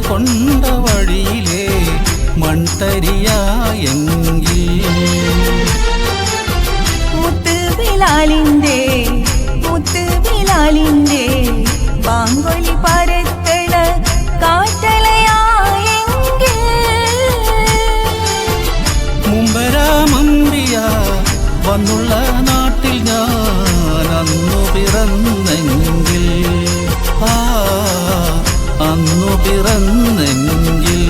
നടകൊണ്ട വഴിയിലെ മൺതരിയായെങ്കിൽ മുത്ത് ബിലാലിന്റെ ബാങ്കൊലി പരത്തണ കാറ്റലയായെങ്കിൽ മുമ്പരാമമ്പിയ വന്നുള്ള നാട്ടിൽ ഞാൻ അന്നു പിറന്നെങ്കിൽ അന്നു പിറന്നെങ്കിൽ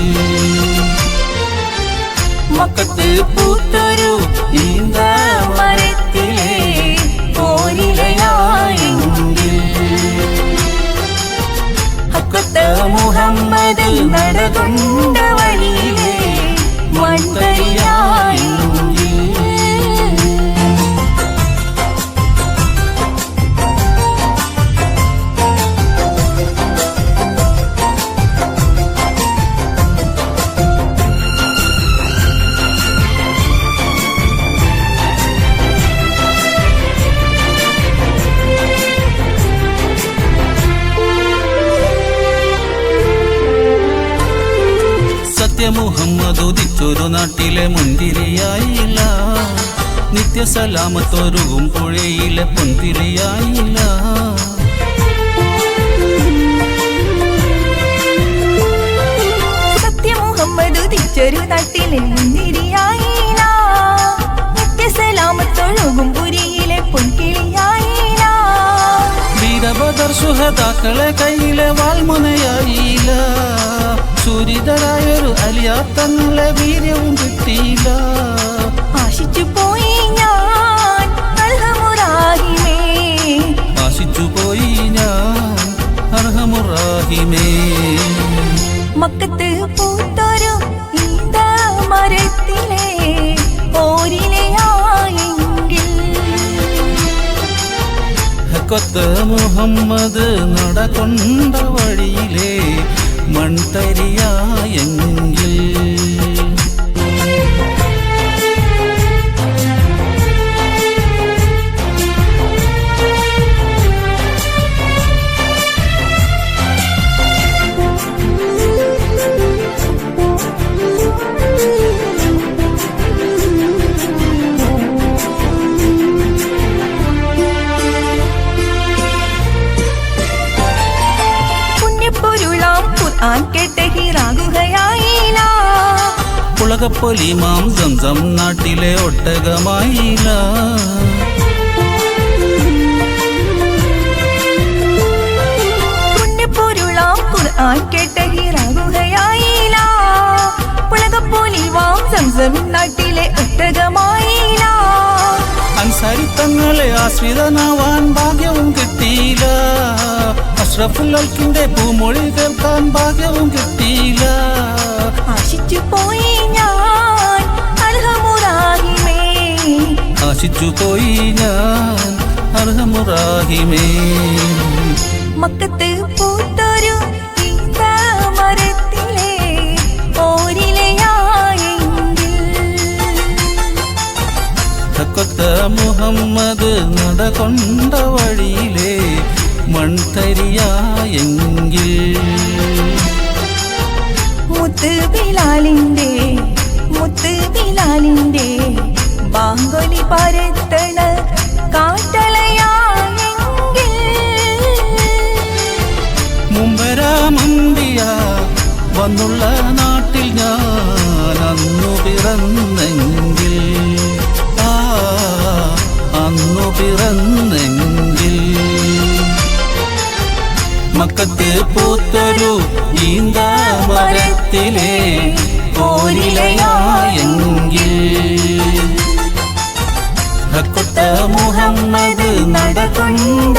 മക്കത്ത് പൂത്തൊരു ഈന്തമരത്തിലെ ഓരിലയായെങ്കിൽ ഹക്കത്ത് മുഹമ്മദ് നടകൊണ്ട വഴിയിലെ മൺതരിയായെങ്കിൽ മുഹമ്മദ് ഉദിച്ചൊരു നാട്ടിലെ മുന്തിരിയായില്ല, നിത്യസലാമത്തൊരുകും പുഴയിലെ പൊന്തിരിയായില്ല. സത്യമുഹമ്മദ് ഉദിച്ചൊരു നാട്ടിലെ മുന്തിരിയായില്ല, നിത്യസലാമത്തൊഴുകും പുരിയിലെ പൊൻകിളിയായില്ല. വീരബദർ ശുഹദാക്കളെ കയ്യിലെ വാൾമുനയായില്ല, സുരിതരായൊരു അലിയാത്തങ്ങളെ വീര്യവും കിട്ടിയില്ല. ആശിച്ചു പോയി ഞാൻ അർഹമുറാഹിമേ, ആശിച്ചു പോയി ഞാൻ അർഹമുറാഹിമേ. മക്കത്ത് പൂത്തൊരു ഈന്തമരത്തിലെ ഓരിലയായെങ്കിൽ ഹക്കത്ത് മുഹമ്മദ് നടകൊണ്ട വഴിയിലെ മൺതരിയായെങ്കിൽ കേട്ടഹിറാകുകയായില്ല, പുളകപ്പൊലിമാം സംസം നാട്ടിലെ ഒട്ടകമായില്ല. പുണ്യപ്പൊരുളാം ഖുർആൻ കേട്ടഹിറാകുകയായില്ല, പുളകപ്പൊലിമാം സംസം നാട്ടിലെ ഒട്ടകമായില്ല. അൻസാരി തങ്ങളെ ആശ്രിതനാവാൻ ഭാഗ്യവും കിട്ടിയില്ല, അഷ്റഫുൽ ഖൽഖിന്റെ പൂമൊഴി കേൾക്കാൻ ഭാഗ്യവും കിട്ടിയില്ല. ആശിച്ചു പോയി ഞാൻ അർഹമുറാഹിമേ, ആശിച്ചു പോയി ഞാൻ അർഹമുറാഹിമേ. മക്കത്ത് പൂത്തൊരു ഈന്തമരത്തിലെ ഓരിലയായെങ്കിൽ ഹക്കത്ത് മുഹമ്മദ് നടകൊണ്ട വഴിയിലെ മൺതരിയായെങ്കിൽ മുത്ത് ബിലാലിന്റെ ബാങ്കൊലി പരത്തണ കാറ്റലയായെങ്കിൽ മുമ്പരാമമ്പിയ വന്നുള്ള നാട്ടിൽ ഞാൻ അന്നു പിറന്നെങ്കിൽ അന്നു പിറന്നെങ്കിൽ മക്കത്ത് പൂത്തൊരു ഈന്തമരത്തിലെ ഓരിലയായെങ്കിൽ ഹക്കത്ത് മുഹമ്മദ് നടകൊണ്ട